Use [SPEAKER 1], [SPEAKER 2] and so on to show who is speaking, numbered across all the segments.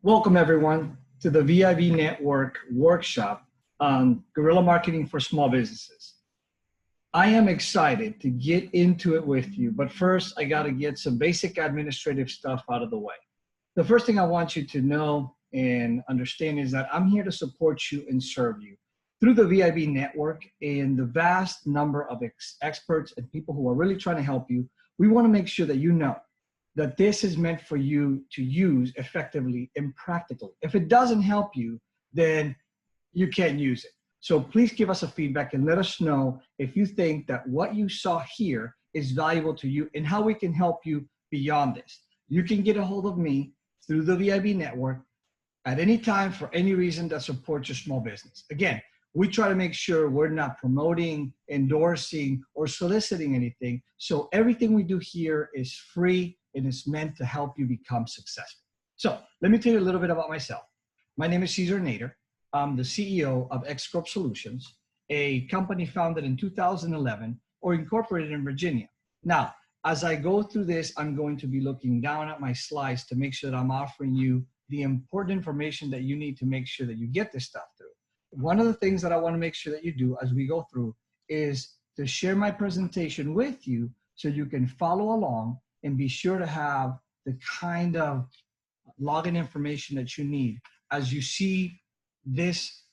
[SPEAKER 1] Welcome everyone to the VIB Network workshop on guerrilla marketing for small businesses. I am excited to get into it with you, but first I got to get some basic administrative stuff out of the way. The first thing I want you to know and understand is that I'm here to support you and serve you through the VIB network and the vast number of experts and people who are really trying to help you. We want to make sure that you know that this is meant for you to use effectively and practically. If it doesn't help you, then you can't use it. So please give us a feedback and let us know if you think that what you saw here is valuable to you and how we can help you beyond this. You can get a hold of me through the VIB network at any time for any reason that supports your small business. Again, we try to make sure we're not promoting, endorsing, or soliciting anything. So everything we do here is free and is meant to help you become successful. So let me tell you a little bit about myself. My name is Cesar Nader. I'm the CEO of X Corp Solutions, a company founded in 2011 or incorporated in Virginia. Now, as I go through this, I'm going to be looking down at my slides to make sure that I'm offering you the important information that you need to make sure that you get this stuff through. One of the things that I want to make sure that you do as we go through is to share my presentation with you so you can follow along and be sure to have the kind of login information that you need as you see this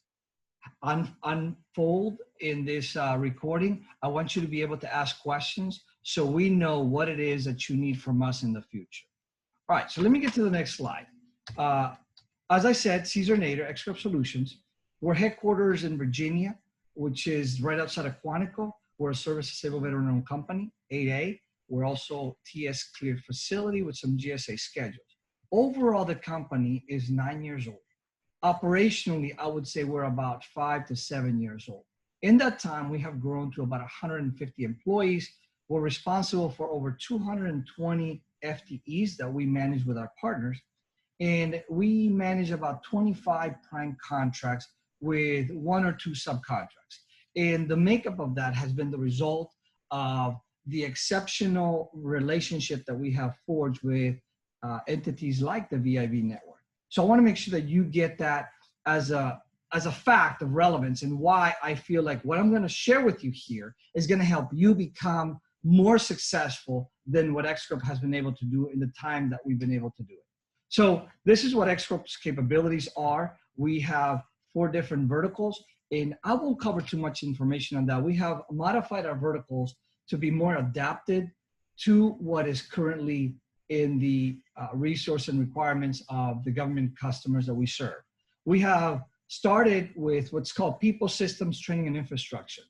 [SPEAKER 1] unfold in this recording. I want you to be able to ask questions so we know what it is that you need from us in the future. All right, so let me get to the next slide. As I said, Cesar Nader, X Corp Solutions. We're headquarters in Virginia, which is right outside of Quantico. We're a service-disabled veteran-owned company, 8A. We're also TS cleared facility with some GSA schedules. Overall, the company is 9 years old. Operationally, I would say we're about 5 to 7 years old. In that time, we have grown to about 150 employees. We're responsible for over 220 FTEs that we manage with our partners. And we manage about 25 prime contracts with 1 or 2 subcontracts. And the makeup of that has been the result of the exceptional relationship that we have forged with entities like the VIB network. So I want to make sure that you get that as a fact of relevance and why I feel like what I'm going to share with you here is going to help you become more successful than what X Corp has been able to do in the time that we've been able to do it. So this is what X Corp's capabilities are. We have 4 different verticals, and I won't cover too much information on that. We have modified our verticals to be more adapted to what is currently in the resource and requirements of the government customers that we serve. We have started with what's called people, systems, training, and infrastructure.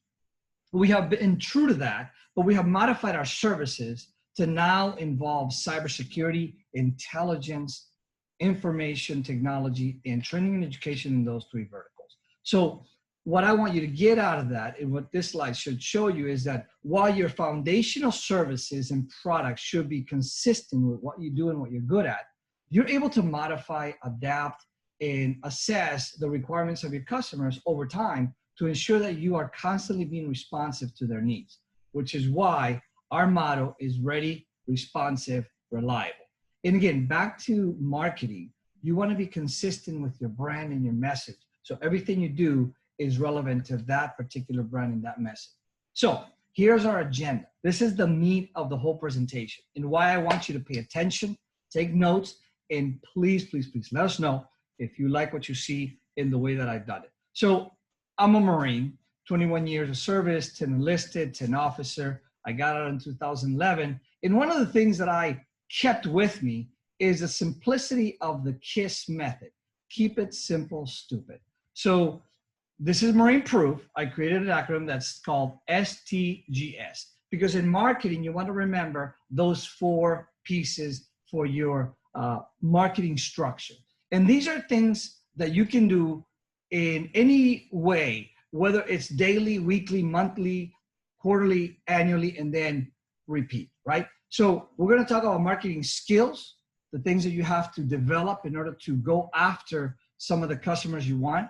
[SPEAKER 1] We have been true to that, but we have modified our services to now involve cybersecurity, intelligence, information technology, and training and education in those 3 verticals. So what I want you to get out of that and what this slide should show you is that while your foundational services and products should be consistent with what you do and what you're good at, you're able to modify, adapt, and assess the requirements of your customers over time to ensure that you are constantly being responsive to their needs, which is why our motto is ready, responsive, reliable. And again, back to marketing, you want to be consistent with your brand and your message. So everything you do is relevant to that particular brand and that message. So here's our agenda. This is the meat of the whole presentation and why I want you to pay attention, take notes, and please, please, please let us know if you like what you see in the way that I've done it. So I'm a Marine, 21 years of service, 10 enlisted, 10 officer. I got out in 2011. And one of the things that I kept with me is the simplicity of the KISS method. Keep it simple, stupid. So this is Marine proof. I created an acronym that's called STGS because in marketing, you want to remember those 4 pieces for your marketing structure. And these are things that you can do in any way, whether it's daily, weekly, monthly, quarterly, annually, and then repeat, right? So we're going to talk about marketing skills, the things that you have to develop in order to go after some of the customers you want.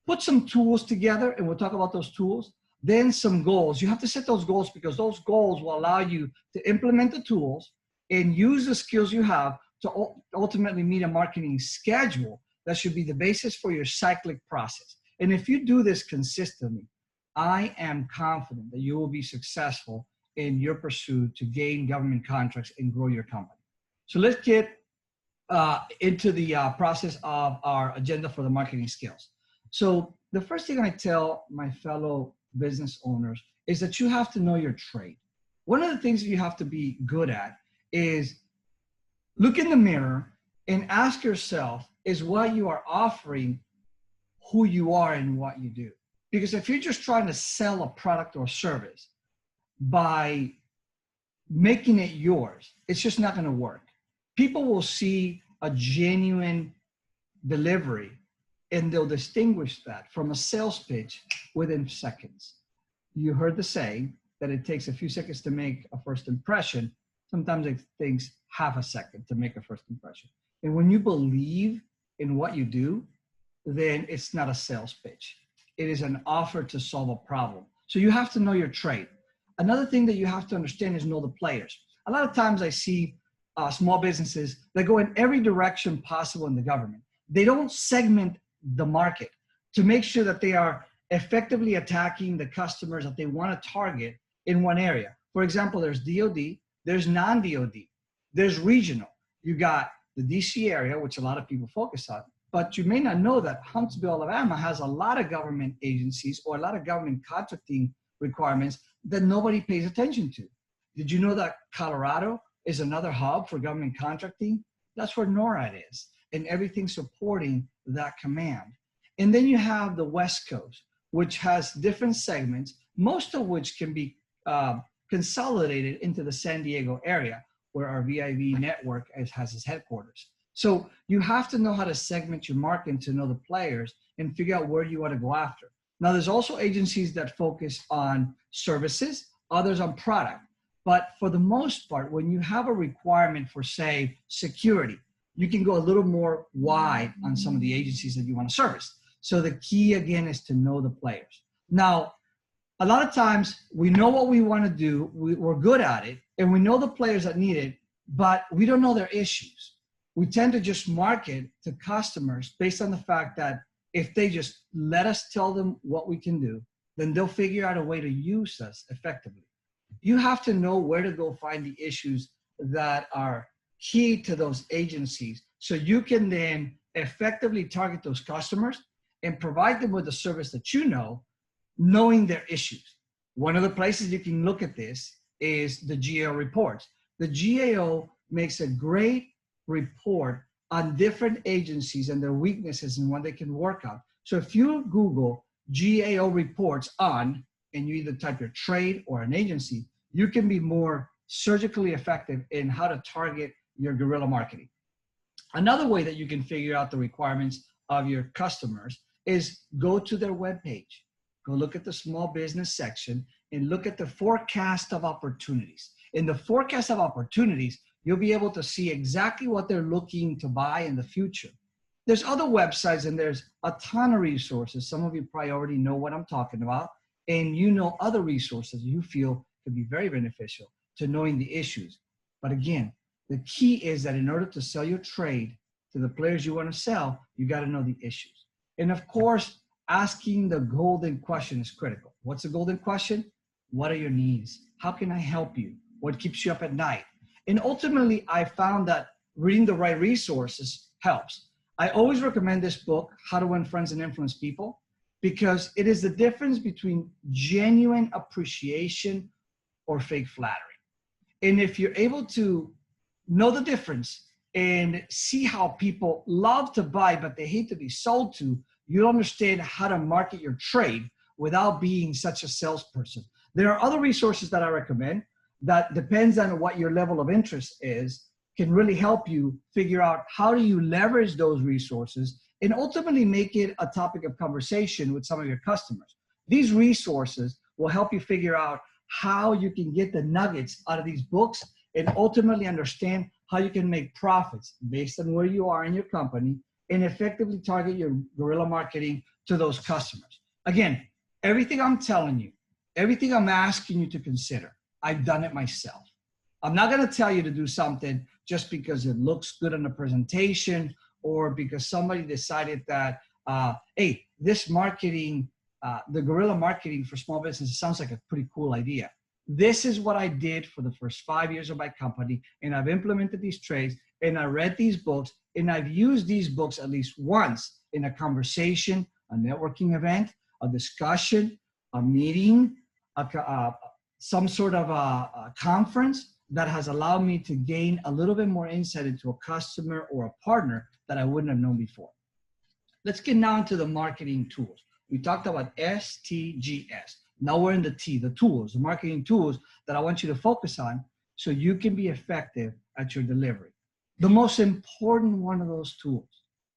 [SPEAKER 1] Put some tools together, and we'll talk about those tools. Then some goals. You have to set those goals because those goals will allow you to implement the tools and use the skills you have to ultimately meet a marketing schedule that should be the basis for your cyclic process. And if you do this consistently, I am confident that you will be successful in your pursuit to gain government contracts and grow your company. So let's get into the process of our agenda for the marketing skills. So the first thing I tell my fellow business owners is that you have to know your trade. One of the things that you have to be good at is look in the mirror and ask yourself, is what you are offering who you are and what you do? Because if you're just trying to sell a product or service by making it yours, it's just not going to work. People will see a genuine delivery and they'll distinguish that from a sales pitch within seconds. You heard the saying that it takes a few seconds to make a first impression. Sometimes it takes half a second to make a first impression. And when you believe in what you do, then it's not a sales pitch. It is an offer to solve a problem. So you have to know your trade. Another thing that you have to understand is know the players. A lot of times I see small businesses that go in every direction possible in the government. They don't segment the market to make sure that they are effectively attacking the customers that they want to target in one area. For example, there's DOD, there's non-DOD, there's regional. You got the DC area, which a lot of people focus on, but you may not know that Huntsville, Alabama has a lot of government agencies or a lot of government contracting requirements that nobody pays attention to. Did you know that Colorado is another hub for government contracting? That's where NORAD is, and everything supporting that command. And then you have the West Coast, which has different segments, most of which can be consolidated into the San Diego area, where our VIV network has its headquarters. So you have to know how to segment your market to know the players and figure out where you want to go after. Now, there's also agencies that focus on services, others on product. But for the most part, when you have a requirement for, say, security, you can go a little more wide on some of the agencies that you want to service. So the key, again, is to know the players. Now, a lot of times we know what we want to do, we're good at it, and we know the players that need it, but we don't know their issues. We tend to just market to customers based on the fact that if they just let us tell them what we can do, then they'll figure out a way to use us effectively. You have to know where to go find the issues that are key to those agencies so you can then effectively target those customers and provide them with the service that you know, knowing their issues. One of the places you can look at this is the GAO reports. The GAO makes a great report on different agencies and their weaknesses and what they can work on. So if you Google GAO reports on, and you either type your trade or an agency, you can be more surgically effective in how to target your guerrilla marketing. Another way that you can figure out the requirements of your customers is go to their webpage. Go look at the small business section and look at the forecast of opportunities. In the forecast of opportunities, you'll be able to see exactly what they're looking to buy in the future. There's other websites and there's a ton of resources. Some of you probably already know what I'm talking about, and you know other resources you feel could be very beneficial to knowing the issues. But again, the key is that in order to sell your trade to the players you want to sell, you got to know the issues. And of course, asking the golden question is critical. What's the golden question? What are your needs? How can I help you? What keeps you up at night? And ultimately, I found that reading the right resources helps. I always recommend this book, How to Win Friends and Influence People, because it is the difference between genuine appreciation or fake flattery. And if you're able to know the difference and see how people love to buy, but they hate to be sold to, you'll understand how to market your trade without being such a salesperson. There are other resources that I recommend that depends on what your level of interest is, can really help you figure out how do you leverage those resources and ultimately make it a topic of conversation with some of your customers. These resources will help you figure out how you can get the nuggets out of these books and ultimately understand how you can make profits based on where you are in your company and effectively target your guerrilla marketing to those customers. Again, everything I'm telling you, everything I'm asking you to consider, I've done it myself. I'm not going to tell you to do something just because it looks good on the presentation or because somebody decided that, hey, this marketing, the guerrilla marketing for small businesses sounds like a pretty cool idea. This is what I did for the first 5 years of my company, and I've implemented these trades, and I read these books, and I've used these books at least once in a conversation, a networking event, a discussion, a meeting, some sort of a conference that has allowed me to gain a little bit more insight into a customer or a partner that I wouldn't have known before. Let's get now into the marketing tools. We talked about STGS. Now we're in the T, the tools, the marketing tools that I want you to focus on so you can be effective at your delivery. The most important one of those tools,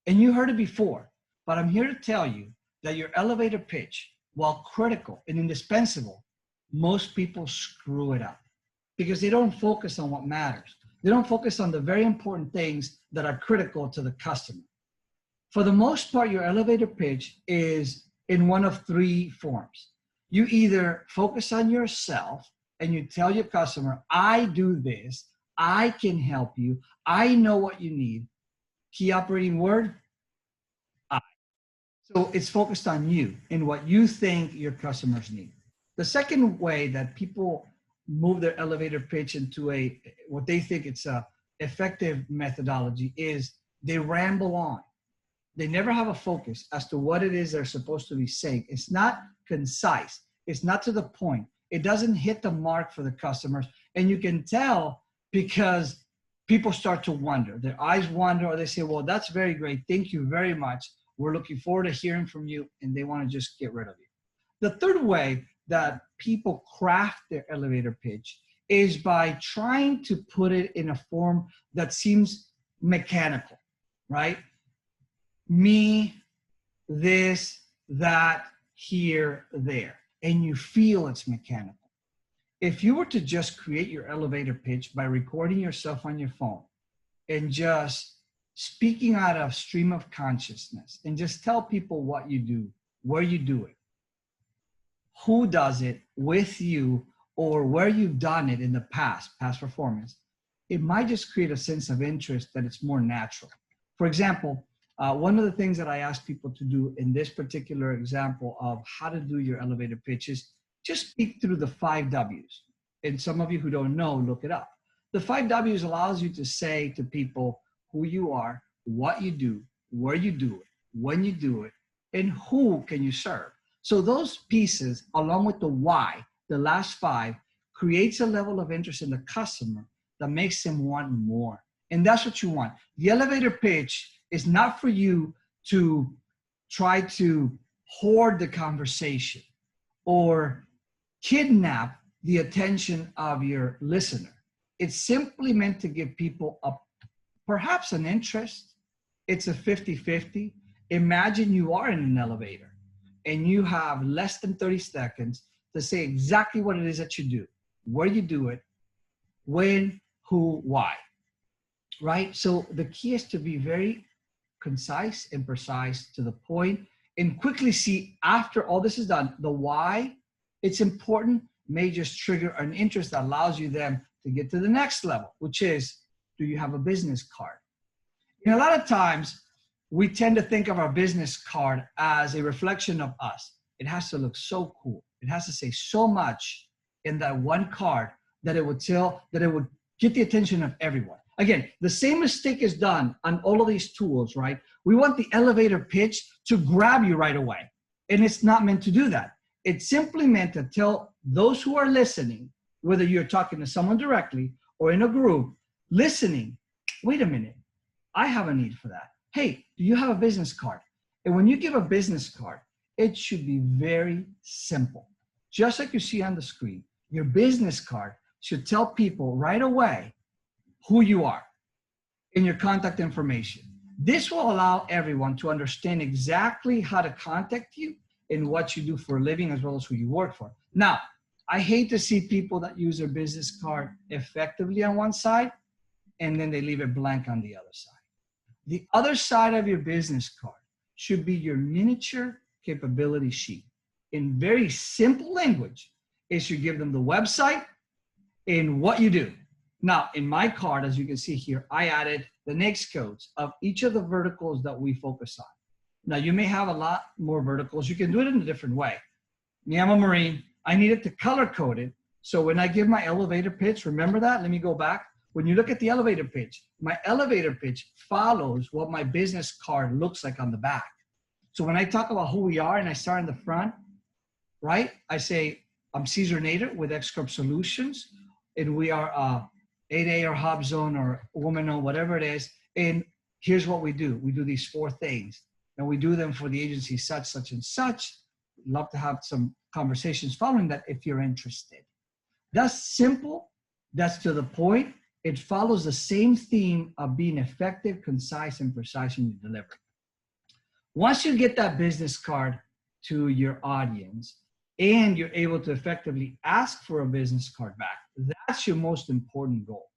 [SPEAKER 1] and you heard it before, but I'm here to tell you that your elevator pitch, while critical and indispensable, most people screw it up because they don't focus on what matters. They don't focus on the very important things that are critical to the customer. For the most part, your elevator pitch is in one of three forms. You either focus on yourself and you tell your customer, I do this, I can help you, I know what you need. Key operating word, I. So it's focused on you and what you think your customers need. The second way that people move their elevator pitch into what they think it's a effective methodology is they ramble on. They never have a focus as to what it is they're supposed to be saying. It's not concise. It's not to the point. It doesn't hit the mark for the customers. And you can tell because people start to wonder. Their eyes wander, or they say, well, that's very great. Thank you very much. We're looking forward to hearing from you. And they want to just get rid of you. The third way that people craft their elevator pitch is by trying to put it in a form that seems mechanical, right? Me, this, that, here, there. And you feel it's mechanical. If you were to just create your elevator pitch by recording yourself on your phone and just speaking out of stream of consciousness and just tell people what you do, where you do it, who does it with you, or where you've done it in the past performance, it might just create a sense of interest that it's more natural. For example, one of the things that I ask people to do in this particular example of how to do your elevator pitch is just speak through the 5 W's. And some of you who don't know, look it up. The 5 W's allows you to say to people who you are, what you do, where you do it, when you do it, and who can you serve. So those pieces, along with the why, the last 5, creates a level of interest in the customer that makes them want more. And that's what you want. The elevator pitch is not for you to try to hoard the conversation or kidnap the attention of your listener. It's simply meant to give people perhaps an interest. It's a 50-50. Imagine you are in an elevator and you have less than 30 seconds to say exactly what it is that you do, where you do it, when, who, why, right? So the key is to be very concise and precise to the point and quickly see after all this is done, the why it's important may just trigger an interest that allows you then to get to the next level, which is, do you have a business card? And a lot of times we tend to think of our business card as a reflection of us. It has to look so cool. It has to say so much in that one card that it would get the attention of everyone. Again, the same mistake is done on all of these tools, right? We want the elevator pitch to grab you right away. And it's not meant to do that. It's simply meant to tell those who are listening, whether you're talking to someone directly or in a group, listening, wait a minute, I have a need for that. Hey, do you have a business card? And when you give a business card, it should be very simple. Just like you see on the screen, your business card should tell people right away who you are and your contact information. This will allow everyone to understand exactly how to contact you and what you do for a living as well as who you work for. Now, I hate to see people that use their business card effectively on one side and then they leave it blank on the other side. The other side of your business card should be your miniature capability sheet. In very simple language, it should give them the website and what you do. Now, in my card, as you can see here, I added the NAICS codes of each of the verticals that we focus on. Now, you may have a lot more verticals. You can do it in a different way. Me, I'm a Marine. I needed to color code it. So when I give my elevator pitch, remember that? Let me go back. When you look at the elevator pitch, my elevator pitch follows what my business card looks like on the back. So when I talk about who we are and I start in the front, right? I say, I'm Cesar Nader with X Corp Solutions, and we are 8A or Hub Zone or Woman or whatever it is. And here's what we do. We do these 4 things, and we do them for the agency such, such, and such. We'd love to have some conversations following that if you're interested. That's simple. That's to the point. It follows the same theme of being effective, concise, and precise in your delivery. Once you get that business card to your audience and you're able to effectively ask for a business card back, that's your most important goal.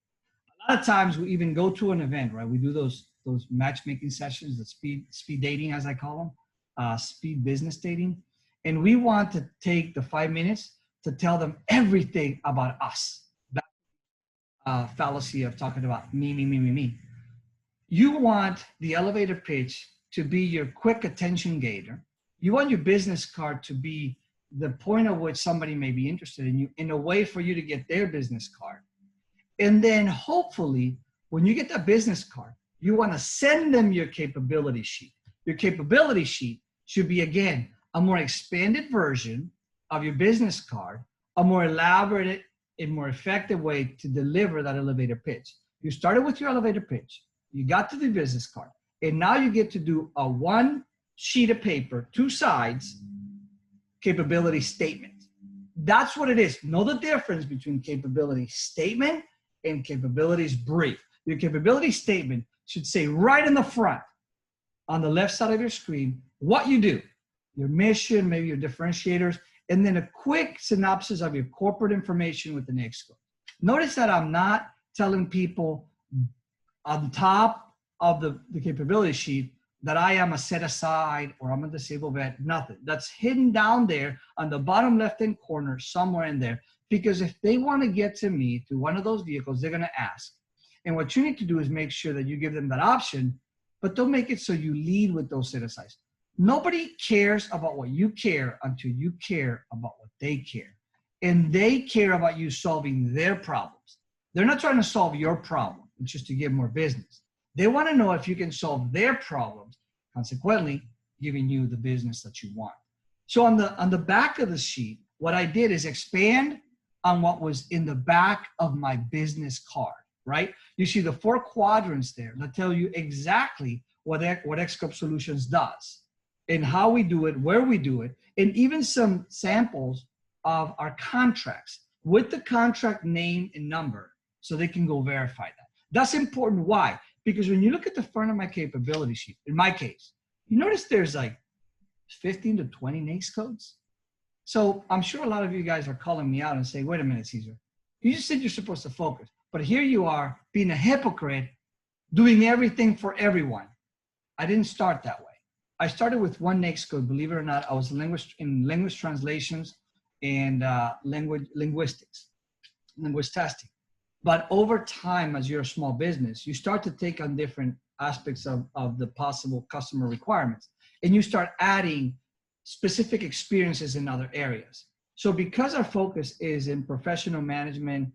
[SPEAKER 1] A lot of times we even go to an event, right? We do those matchmaking sessions, the speed dating, as I call them, speed business dating. And we want to take the 5 minutes to tell them everything about us. That fallacy of talking about me. You want the elevator pitch to be your quick attention gainer. You want your business card to be the point at which somebody may be interested in you in a way for you to get their business card. And then hopefully when you get that business card, you want to send them your capability sheet. Your capability sheet should be, again, a more expanded version of your business card, a more elaborate and more effective way to deliver that elevator pitch. You started with your elevator pitch. You got to the business card. And now you get to do a 1 sheet of paper, 2 sides, capability statement. That's what it is. Know the difference between capability statement and capabilities brief. Your capability statement should say right in the front, on the left side of your screen, what you do, your mission, maybe your differentiators, and then a quick synopsis of your corporate information with the NAICS code. Notice that I'm not telling people on top of the capability sheet that I am a set aside or I'm a disabled vet, nothing. That's hidden down there on the bottom left-hand corner, somewhere in there. Because if they want to get to me through one of those vehicles, they're going to ask. And what you need to do is make sure that you give them that option, but don't make it so you lead with those set asides. Nobody cares about what you care until you care about what they care. And they care about you solving their problems. They're not trying to solve your problem, which is to get more business. They want to know if you can solve their problems, consequently giving you the business that you want. So on the back of the sheet, what I did is expand on what was in the back of my business card, right? You see the 4 quadrants there that tell you exactly what X Corp Solutions does and how we do it, where we do it, and even some samples of our contracts with the contract name and number so they can go verify that. That's important. Why? Because when you look at the front of my capability sheet, in my case, you notice there's like 15 to 20 NAICS codes. So I'm sure a lot of you guys are calling me out and saying, wait a minute, Cesar, you just said you're supposed to focus. But here you are being a hypocrite, doing everything for everyone. I didn't start that way. I started with 1 NAICS code, believe it or not. I was in language translations and language testing. But over time, as you're a small business, you start to take on different aspects of the possible customer requirements. And you start adding specific experiences in other areas. So because our focus is in professional management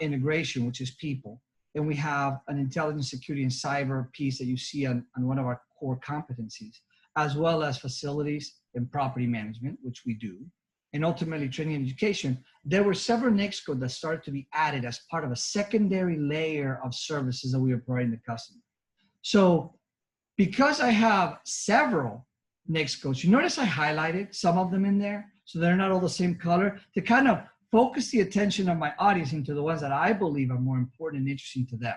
[SPEAKER 1] integration, which is people, and we have an intelligence, security, and cyber piece that you see on one of our core competencies, as well as facilities and property management, which we do, and ultimately training and education, there were several NAICS codes that started to be added as part of a secondary layer of services that we were providing the customer. So because I have several NAICS codes, you notice I highlighted some of them in there, so they're not all the same color, to kind of focus the attention of my audience into the ones that I believe are more important and interesting to them.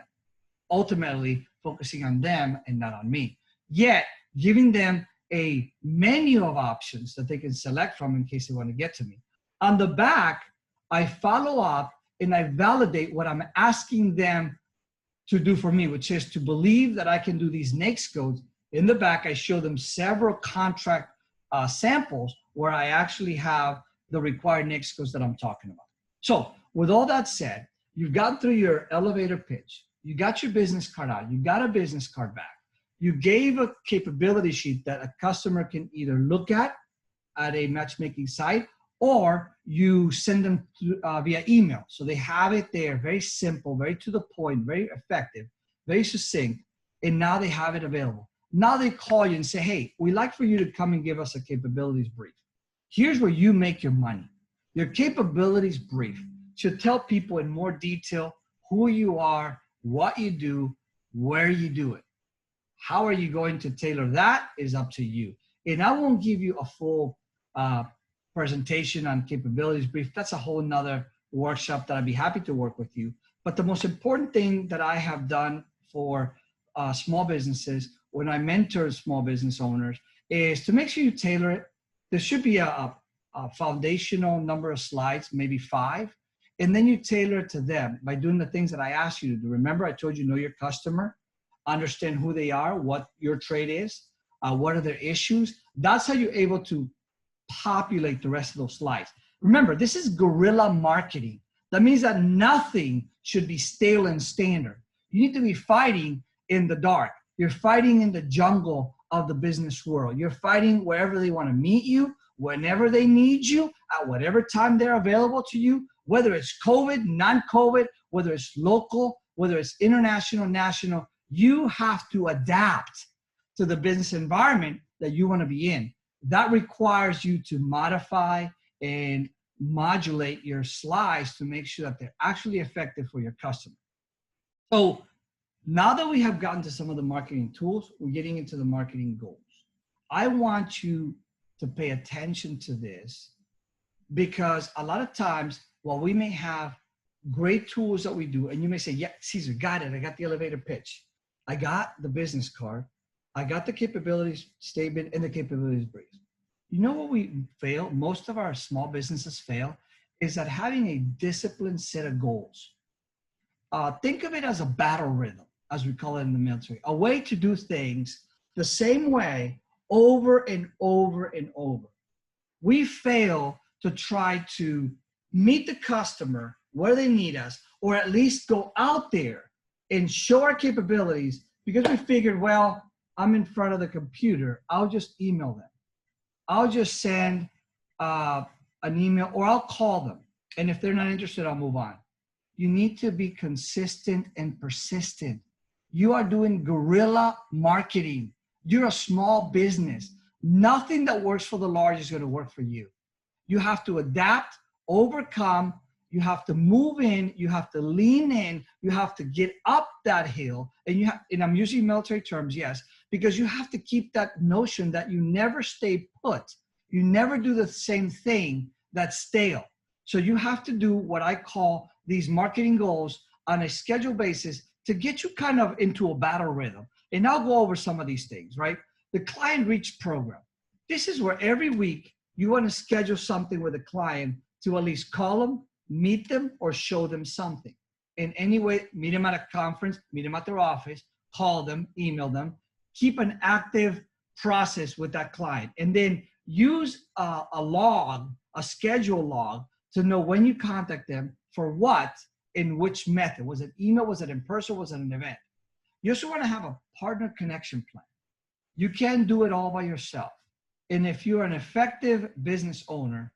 [SPEAKER 1] Ultimately, focusing on them and not on me. Yet, giving them a menu of options that they can select from in case they want to get to me. On the back, I follow up and I validate what I'm asking them to do for me, which is to believe that I can do these NAICS codes. In the back, I show them several contract samples where I actually have the required NAICS codes that I'm talking about. So with all that said, You've gotten through your elevator pitch. You got your business card out. You got a business card back. You gave a capability sheet that a customer can either look at a matchmaking site, or you send them via email. So they have it there, very simple, very to the point, very effective, very succinct. And now they have it available. Now they call you and say, hey, we'd like for you to come and give us a capabilities brief. Here's where you make your money. Your capabilities brief should tell people in more detail who you are, what you do, where you do it. How are you going to tailor that is up to you. And I won't give you a full presentation on capabilities brief. That's a whole nother workshop that I'd be happy to work with you. But the most important thing that I have done for small businesses when I mentor small business owners is to make sure you tailor it. There should be a foundational number of slides, maybe 5, and then you tailor it to them by doing the things that I asked you to do. Remember, I told you know your customer, understand who they are, what your trade is, what are their issues. That's how you're able to populate the rest of those slides. Remember, this is guerrilla marketing. That means that nothing should be stale and standard. You need to be fighting in the dark. You're fighting in the jungle of the business world. You're fighting wherever they want to meet you, whenever they need you, at whatever time they're available to you, whether it's COVID, non-COVID, whether it's local, whether it's international, national. You have to adapt to the business environment that you want to be in. That requires you to modify and modulate your slides to make sure that they're actually effective for your customer. So now that we have gotten to some of the marketing tools, we're getting into the marketing goals. I want you to pay attention to this because a lot of times, while we may have great tools that we do, and you may say, yeah, Cesar, got it. I got the elevator pitch. I got the business card. I got the capabilities statement and the capabilities brief. You know what we fail? Most of our small businesses fail is that having a disciplined set of goals. Think of it as a battle rhythm, as we call it in the military, a way to do things the same way over and over and over. We fail to try to meet the customer where they need us, or at least go out there and show our capabilities because we figured, well, I'm in front of the computer. I'll just email them. I'll just send an email, or I'll call them. And if they're not interested, I'll move on. You need to be consistent and persistent. You are doing guerrilla marketing. You're a small business. Nothing that works for the large is going to work for you. You have to adapt, overcome. You have to move in. You have to lean in. You have to get up that hill. And I'm using military terms, yes, because you have to keep that notion that you never stay put. You never do the same thing that's stale. So you have to do what I call these marketing goals on a scheduled basis to get you kind of into a battle rhythm. And I'll go over some of these things, right? The client reach program. This is where every week you want to schedule something with a client to at least call them, meet them, or show them something. In any way, meet them at a conference, meet them at their office, call them, email them, keep an active process with that client. And then use a log, a schedule log, to know when you contact them for what, in which method. Was it email? Was it in person? Was it an event? You also want to have a partner connection plan. You can't do it all by yourself. And if you're an effective business owner,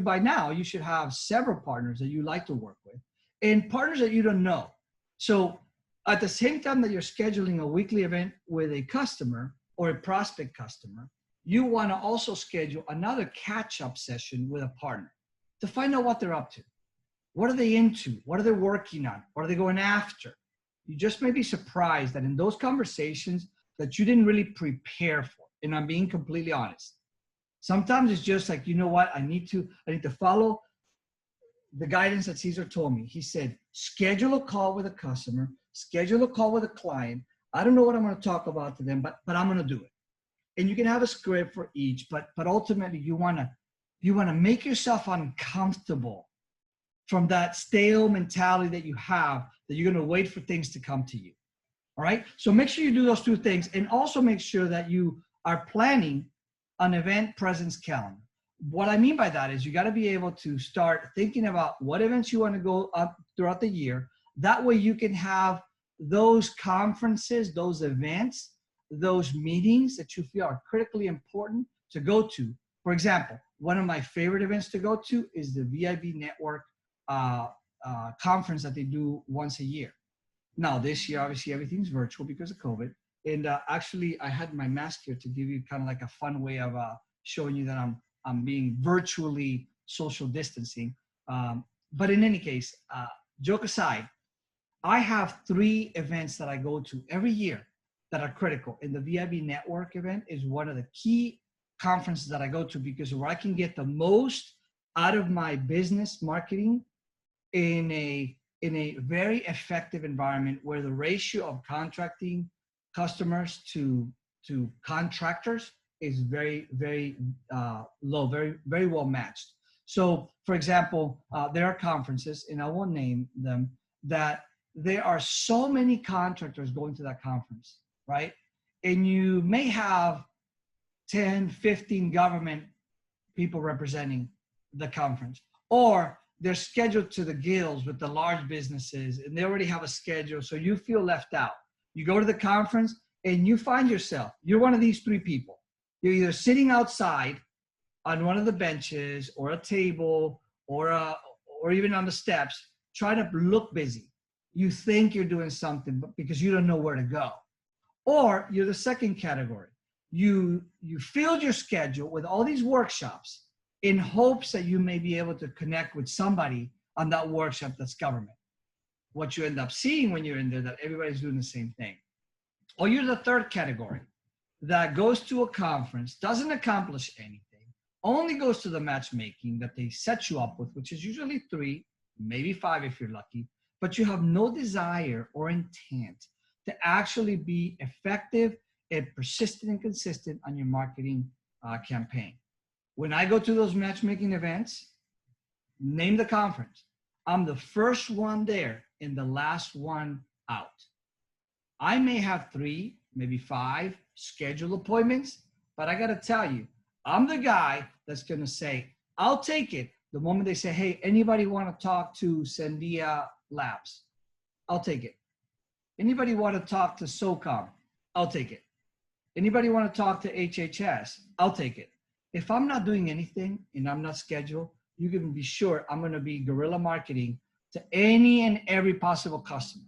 [SPEAKER 1] by now you should have several partners that you like to work with and partners that you don't know. So at the same time that you're scheduling a weekly event with a customer or a prospect customer, you want to also schedule another catch-up session with a partner to find out what they're up to. What are they into? What are they working on? What are they going after? You just may be surprised that in those conversations that you didn't really prepare for. And I'm being completely honest. Sometimes it's just like, you know what? I need to follow the guidance that Cesar told me. He said, schedule a call with a customer, schedule a call with a client. I don't know what I'm going to talk about to them, but I'm going to do it. And you can have a script for each, but ultimately you want to make yourself uncomfortable from that stale mentality that you have, that you're going to wait for things to come to you. All right. So make sure you do those two things, and also make sure that you are planning an event presence calendar. what I mean by that is you got to be able to start thinking about what events you want to go up throughout the year. That way you can have those conferences, those events, those meetings that you feel are critically important to go to. For example, one of my favorite events to go to is the VIB Network conference that they do once a year. Now, this year, obviously, everything's virtual because of COVID. And actually, I had my mask here to give you kind of like a fun way of showing you that I'm being virtually social distancing. But in any case, joke aside, I have 3 events that I go to every year that are critical. And the VIB Network event is one of the key conferences that I go to because where I can get the most out of my business marketing in a very effective environment where the ratio of contracting customers to contractors is very, very low, very, very well matched. So, for example, there are conferences, and I won't name them, that there are so many contractors going to that conference, right? And you may have 10, 15 government people representing the conference, or they're scheduled to the guilds with the large businesses and they already have a schedule. So you feel left out. You go to the conference and you find yourself, you're one of these 3 people. You're either sitting outside on one of the benches or a table or even on the steps, trying to look busy. You think you're doing something, but because you don't know where to go. Or you're the second category. You filled your schedule with all these workshops in hopes that you may be able to connect with somebody on that workshop that's government. What you end up seeing when you're in there, that everybody's doing the same thing. Or you're the third category that goes to a conference, doesn't accomplish anything, only goes to the matchmaking that they set you up with, which is usually 3, maybe 5 if you're lucky, but you have no desire or intent to actually be effective and persistent and consistent on your marketing campaign. When I go to those matchmaking events, name the conference, I'm the first one there and the last one out. I may have 3, maybe 5 scheduled appointments, but I got to tell you, I'm the guy that's going to say, I'll take it the moment they say, hey, anybody want to talk to Sandia Labs? I'll take it. Anybody want to talk to SOCOM? I'll take it. Anybody want to talk to HHS? I'll take it. If I'm not doing anything and I'm not scheduled, you can be sure I'm going to be guerrilla marketing to any and every possible customer.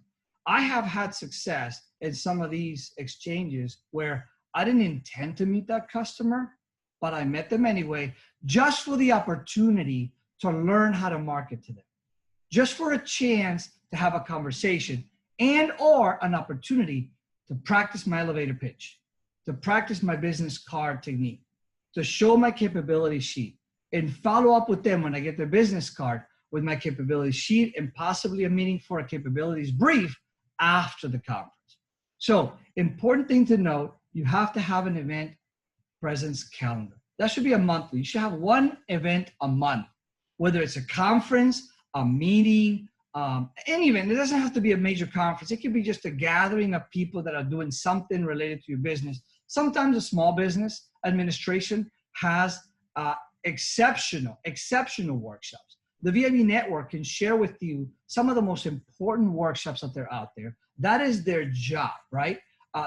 [SPEAKER 1] I have had success in some of these exchanges where I didn't intend to meet that customer, but I met them anyway, just for the opportunity to learn how to market to them, just for a chance to have a conversation and or an opportunity to practice my elevator pitch, to practice my business card technique, to show my capability sheet and follow up with them when I get their business card with my capability sheet and possibly a meeting for a capabilities brief after the conference. So, important thing to note, you have to have an event presence calendar. That should be a monthly. You should have one event a month, whether it's a conference, a meeting, any event. It doesn't have to be a major conference. It could be just a gathering of people that are doing something related to your business. Sometimes a small business administration has exceptional workshops. The VIB Network can share with you some of the most important workshops that are out there. That is their job, right?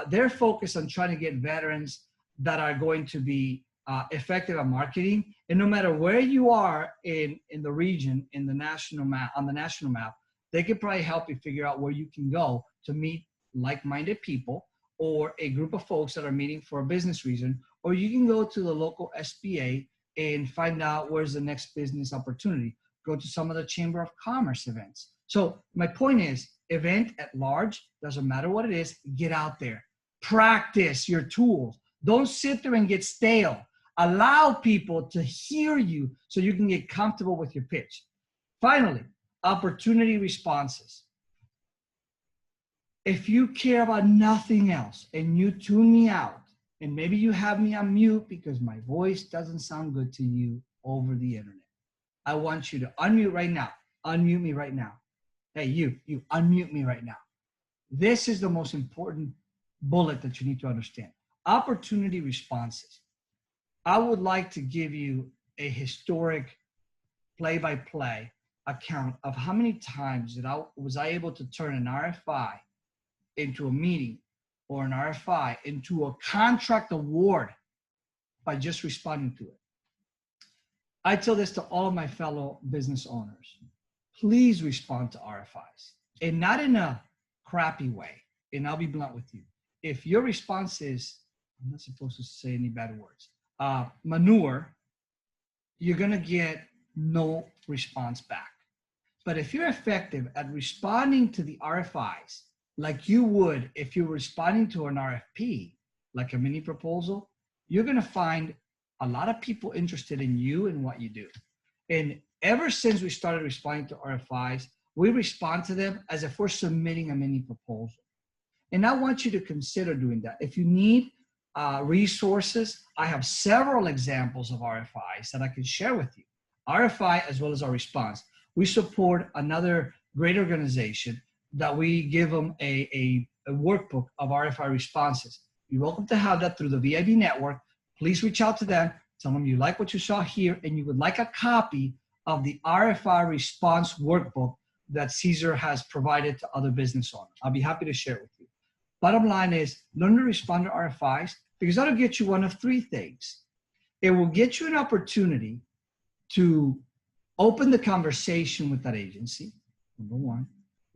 [SPEAKER 1] They're focused on trying to get veterans that are going to be effective at marketing. And no matter where you are in the region, in the national map, on the national map, they could probably help you figure out where you can go to meet like-minded people or a group of folks that are meeting for a business reason, or you can go to the local SBA and find out where's the next business opportunity. Go to some of the Chamber of Commerce events. So my point is, event at large, doesn't matter what it is, get out there. Practice your tools. Don't sit there and get stale. Allow people to hear you so you can get comfortable with your pitch. Finally, opportunity responses. If you care about nothing else and you tune me out, and maybe you have me on mute because my voice doesn't sound good to you over the internet, I want you to unmute right now. Unmute me right now. Hey, you unmute me right now. This is the most important bullet that you need to understand. Opportunity responses. I would like to give you a historic play-by-play account of how many times was I able to turn an RFI into a meeting or an RFI into a contract award by just responding to it. I tell this to all of my fellow business owners. Please respond to RFIs, and not in a crappy way. And I'll be blunt with you. If your response is, I'm not supposed to say any bad words, manure, you're going to get no response back. But if you're effective at responding to the RFIs like you would if you're responding to an RFP, like a mini proposal, you're going to find a lot of people interested in you and what you do. And ever since we started responding to RFIs, we respond to them as if we're submitting a mini proposal. And I want you to consider doing that. If you need resources, I have several examples of RFIs that I can share with you. RFI as well as our response. We support another great organization that we give them a workbook of RFI responses. You're welcome to have that through the VIB network. Please reach out to them. Tell them you like what you saw here and you would like a copy of the RFI response workbook that Cesar has provided to other business owners. I'll be happy to share it with you. Bottom line is, learn to respond to RFIs because that'll get you one of three things. It will get you an opportunity to open the conversation with that agency, number one.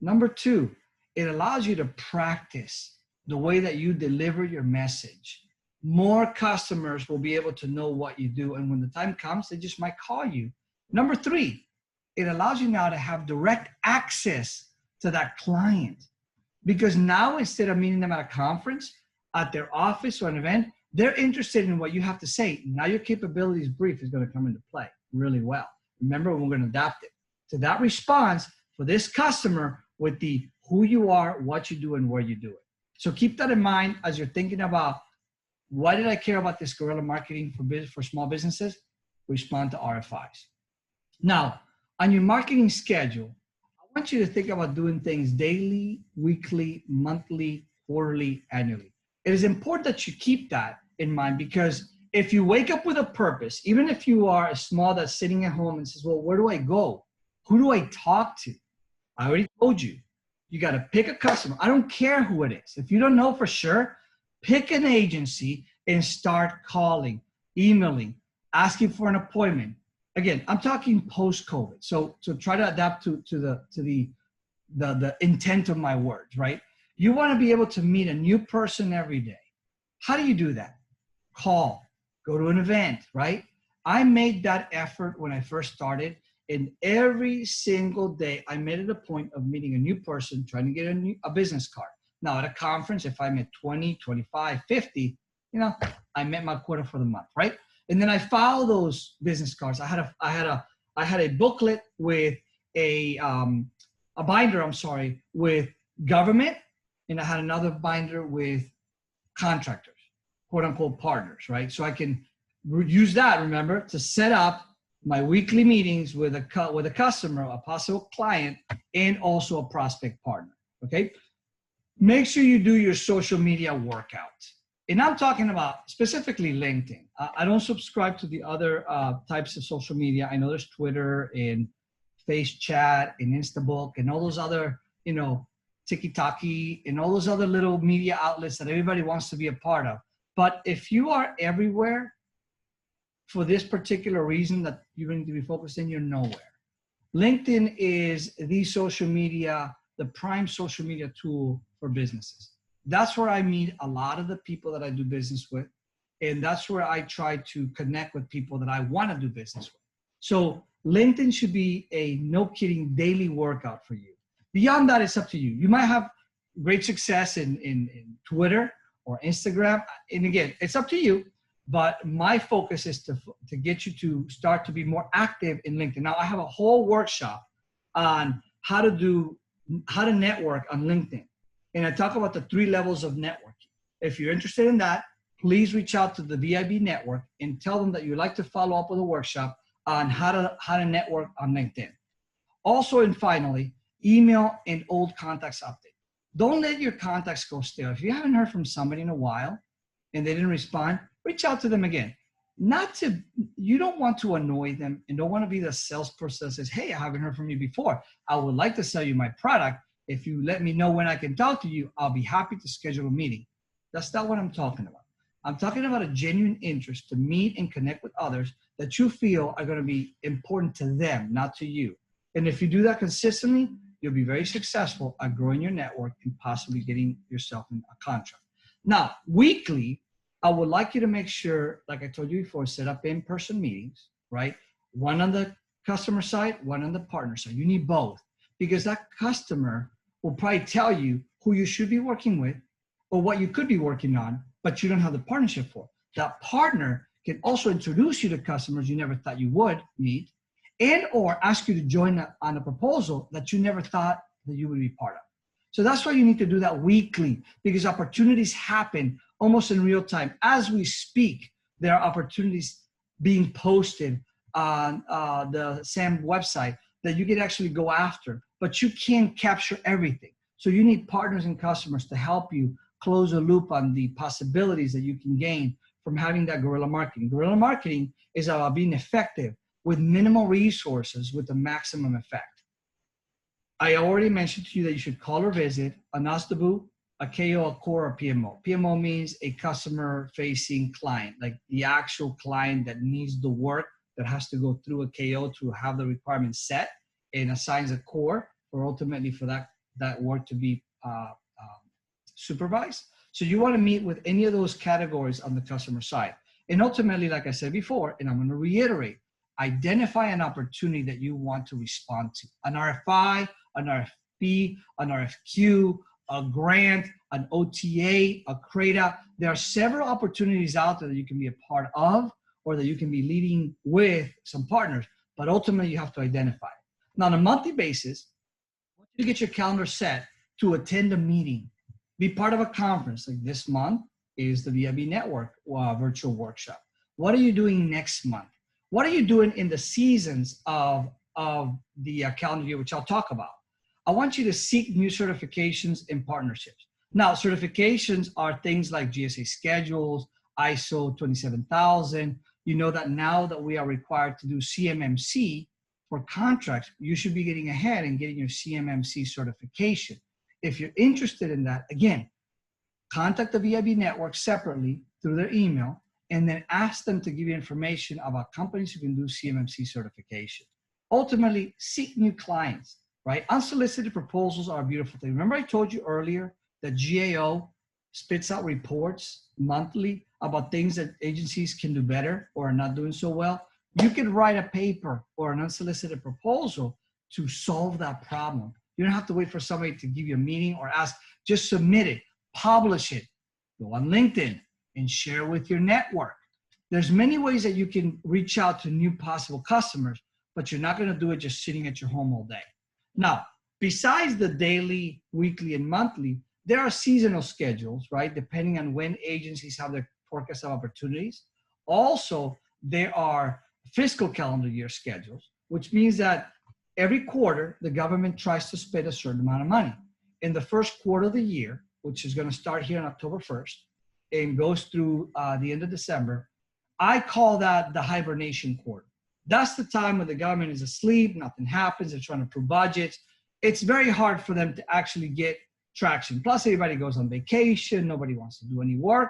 [SPEAKER 1] Number two, it allows you to practice the way that you deliver your message. More customers will be able to know what you do, and when the time comes, they just might call you. Number three, it allows you now to have direct access to that client. Because now, instead of meeting them at a conference, at their office or an event, they're interested in what you have to say. Now your capabilities brief is going to come into play really well. Remember, we're going to adapt it to that response for this customer with the who you are, what you do, and where you do it. So keep that in mind as you're thinking about, why did I care about this guerrilla marketing for small businesses? Respond to RFIs. Now, on your marketing schedule, I want you to think about doing things daily, weekly, monthly, quarterly, annually. It is important that you keep that in mind because if you wake up with a purpose, even if you are a small that's sitting at home and says, well, where do I go? Who do I talk to? I already told you, you got to pick a customer. I don't care who it is. If you don't know for sure, pick an agency and start calling, emailing, asking for an appointment. Again, I'm talking post-COVID. So try to adapt to the intent of my words, right? You want to be able to meet a new person every day. How do you do that? Call, go to an event, right? I made that effort when I first started, and every single day I made it a point of meeting a new person, trying to get a business card. Now at a conference, if I met 20, 25, 50, I met my quota for the month, right? And then I filed those business cards. I had a booklet with a binder, with government, and I had another binder with contractors, quote unquote partners, right? So I can use that, remember, to set up my weekly meetings with a customer, a possible client, and also a prospect partner, okay? Make sure you do your social media workout. And I'm talking about specifically LinkedIn. I don't subscribe to the other types of social media. I know there's Twitter and FaceChat and Instabook and all those other, Tiki-Taki and all those other little media outlets that everybody wants to be a part of. But if you are everywhere for this particular reason that you're going to be focused in, you're nowhere. LinkedIn is the social media, the prime social media tool for businesses. That's where I meet a lot of the people that I do business with. And that's where I try to connect with people that I want to do business with. So LinkedIn should be a no kidding daily workout for you. Beyond that, it's up to you. You might have great success in Twitter or Instagram. And again, it's up to you. But my focus is to get you to start to be more active in LinkedIn. Now, I have a whole workshop on how to network on LinkedIn. And I talk about the 3 levels of networking. If you're interested in that, please reach out to the VIB network and tell them that you'd like to follow up with a workshop on how to network on LinkedIn. Also, and finally, email and old contacts update. Don't let your contacts go stale. If you haven't heard from somebody in a while and they didn't respond, reach out to them again. you don't want to annoy them and don't want to be the salesperson that says, hey, I haven't heard from you before. I would like to sell you my product. If you let me know when I can talk to you, I'll be happy to schedule a meeting. That's not what I'm talking about. I'm talking about a genuine interest to meet and connect with others that you feel are going to be important to them, not to you. And if you do that consistently, you'll be very successful at growing your network and possibly getting yourself in a contract. Now, weekly, I would like you to make sure, like I told you before, set up in-person meetings, right? One on the customer side, one on the partner side. You need both, because that customer will probably tell you who you should be working with or what you could be working on, but you don't have the partnership for. That partner can also introduce you to customers you never thought you would meet, and or ask you to join on a proposal that you never thought that you would be part of. So that's why you need to do that weekly, because opportunities happen almost in real time. As we speak, there are opportunities being posted on the SAM website that you can actually go after, but you can't capture everything. So you need partners and customers to help you close a loop on the possibilities that you can gain from having that guerrilla marketing. Guerrilla marketing is about being effective with minimal resources with the maximum effect. I already mentioned to you that you should call or visit an OSDBU, a KO, a core, or PMO. PMO means a customer-facing client, like the actual client that needs the work that has to go through a KO to have the requirements set, and assigns a core for ultimately for that work to be supervised. So you want to meet with any of those categories on the customer side. And ultimately, like I said before, and I'm going to reiterate, identify an opportunity that you want to respond to. An RFI, an RFP, an RFQ, a grant, an OTA, a CRADA. There are several opportunities out there that you can be a part of or that you can be leading with some partners, but ultimately you have to identify it. Now, on a monthly basis, I want you to get your calendar set to attend a meeting, be part of a conference. Like this month is the VIB Network virtual workshop. What are you doing next month? What are you doing in the seasons of the calendar year, which I'll talk about? I want you to seek new certifications and partnerships. Now, certifications are things like GSA schedules, ISO 27000. You know that now that we are required to do CMMC for contracts, you should be getting ahead and getting your CMMC certification. If you're interested in that, again, contact the VIB network separately through their email, and then ask them to give you information about companies who can do CMMC certification. Ultimately, seek new clients, right? Unsolicited proposals are a beautiful thing. Remember I told you earlier that GAO spits out reports monthly about things that agencies can do better or are not doing so well? You can write a paper or an unsolicited proposal to solve that problem. You don't have to wait for somebody to give you a meeting or ask. Just submit it, publish it, go on LinkedIn, and share with your network. There's many ways that you can reach out to new possible customers, but you're not going to do it just sitting at your home all day. Now, besides the daily, weekly, and monthly, there are seasonal schedules, right? Depending on when agencies have their forecast of opportunities. Also, there are fiscal calendar year schedules, which means that every quarter, the government tries to spend a certain amount of money. In the first quarter of the year, which is going to start here on October 1st, and goes through the end of December, I call that the hibernation quarter. That's the time when the government is asleep, nothing happens, they're trying to approve budgets. It's very hard for them to actually get traction. Plus, everybody goes on vacation, nobody wants to do any work.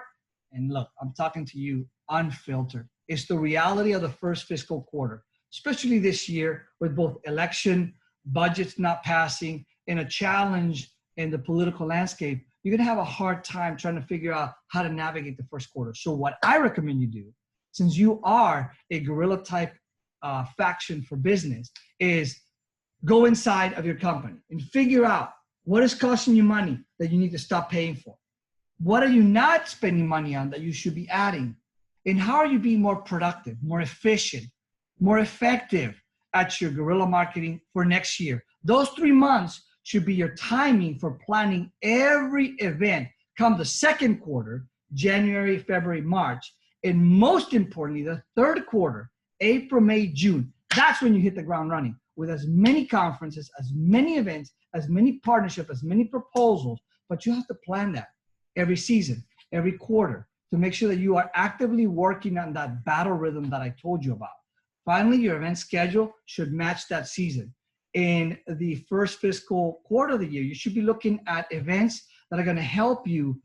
[SPEAKER 1] And look, I'm talking to you unfiltered. It's the reality of the first fiscal quarter, especially this year with both election, budgets not passing, and a challenge in the political landscape. You're going to have a hard time trying to figure out how to navigate the first quarter. So what I recommend you do, since you are a guerrilla type faction for business, is go inside of your company and figure out what is costing you money that you need to stop paying for. What are you not spending money on that you should be adding? And how are you being more productive, more efficient, more effective at your guerrilla marketing for next year? Those 3 months should be your timing for planning every event come the second quarter, January, February, March, and most importantly, the third quarter, April, May, June. That's when you hit the ground running with as many conferences, as many events, as many partnerships, as many proposals, but you have to plan that every season, every quarter, to make sure that you are actively working on that battle rhythm that I told you about. Finally, your event schedule should match that season. In the first fiscal quarter of the year, you should be looking at events that are going to help you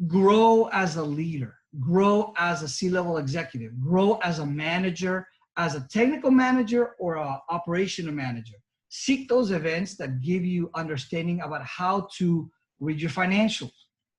[SPEAKER 1] grow as a leader, grow as a C-level executive, grow as a manager, as a technical manager or an operational manager. Seek those events that give you understanding about how to read your financials,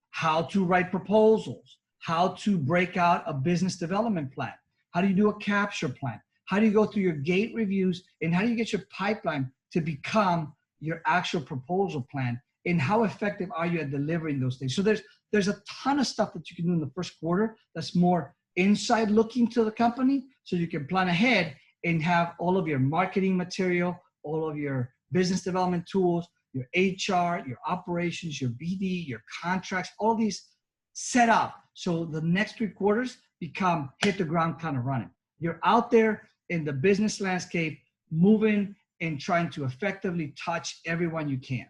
[SPEAKER 1] how to write proposals, how to break out a business development plan, how do you do a capture plan, how do you go through your gate reviews, and how do you get your pipeline to become your actual proposal plan, and how effective are you at delivering those things. So there's a ton of stuff that you can do in the first quarter that's more inside looking to the company, so you can plan ahead and have all of your marketing material, all of your business development tools, your HR, your operations, your BD, your contracts, all these set up. So the next 3 quarters become hit the ground kind of running. You're out there in the business landscape, moving and trying to effectively touch everyone you can.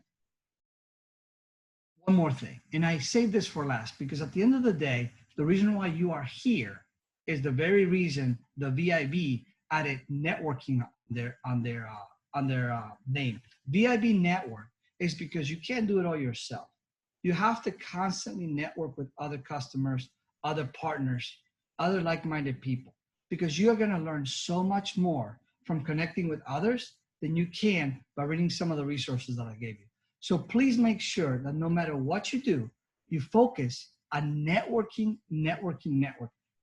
[SPEAKER 1] One more thing, and I save this for last, because at the end of the day, the reason why you are here is the very reason the VIB added networking on their name. VIB Network is because you can't do it all yourself. You have to constantly network with other customers, other partners, other like-minded people, because you are going to learn so much more from connecting with others than you can by reading some of the resources that I gave you. So please make sure that no matter what you do, you focus on networking.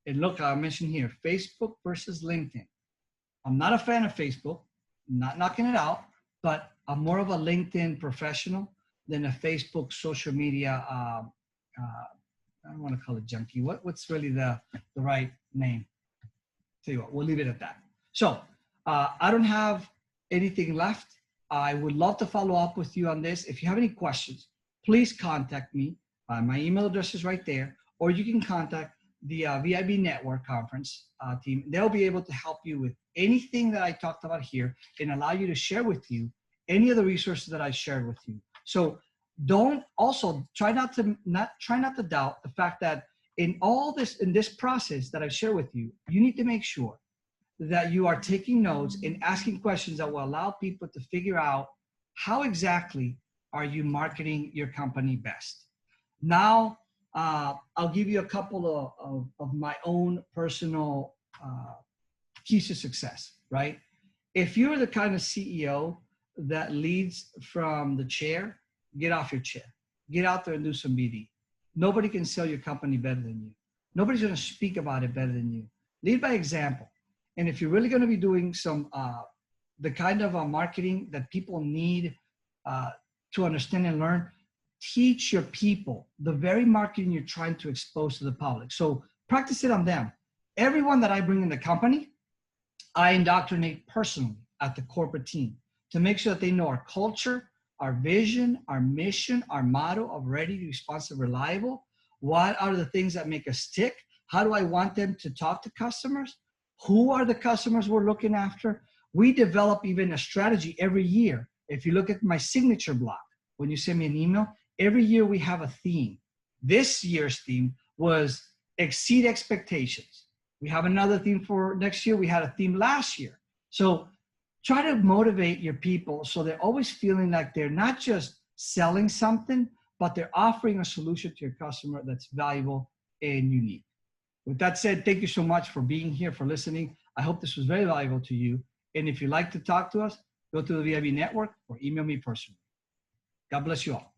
[SPEAKER 1] And look, I mentioned here, Facebook versus LinkedIn. I'm not a fan of Facebook, not knocking it out, but I'm more of a LinkedIn professional than a Facebook social media, I don't want to call it junkie. What's really the right name? Tell you what, we'll leave it at that. So I don't have anything left. I would love to follow up with you on this. If you have any questions, please contact me. My email address is right there, or you can contact the VIB Network Conference team. They'll be able to help you with anything that I talked about here and allow you to share with you any of the resources that I shared with you. So try not to doubt the fact that in this process that I share with you, you need to make sure that you are taking notes and asking questions that will allow people to figure out how exactly are you marketing your company best. Now, I'll give you a couple of my own personal keys to success, right? If you're the kind of CEO that leads from the chair, get off your chair. Get out there and do some BD. Nobody can sell your company better than you. Nobody's going to speak about it better than you. Lead by example. And if you're really going to be doing some, the kind of marketing that people need to understand and learn, teach your people the very marketing you're trying to expose to the public. So practice it on them. Everyone that I bring in the company, I indoctrinate personally at the corporate team to make sure that they know our culture, our vision, our mission, our motto of ready, responsive, reliable. What are the things that make us tick? How do I want them to talk to customers? Who are the customers we're looking after? We develop even a strategy every year. If you look at my signature block, when you send me an email, every year we have a theme. This year's theme was exceed expectations. We have another theme for next year. We had a theme last year. So try to motivate your people so they're always feeling like they're not just selling something, but they're offering a solution to your customer that's valuable and unique. With that said, thank you so much for being here, for listening. I hope this was very valuable to you. And if you'd like to talk to us, go to the VIB Network or email me personally. God bless you all.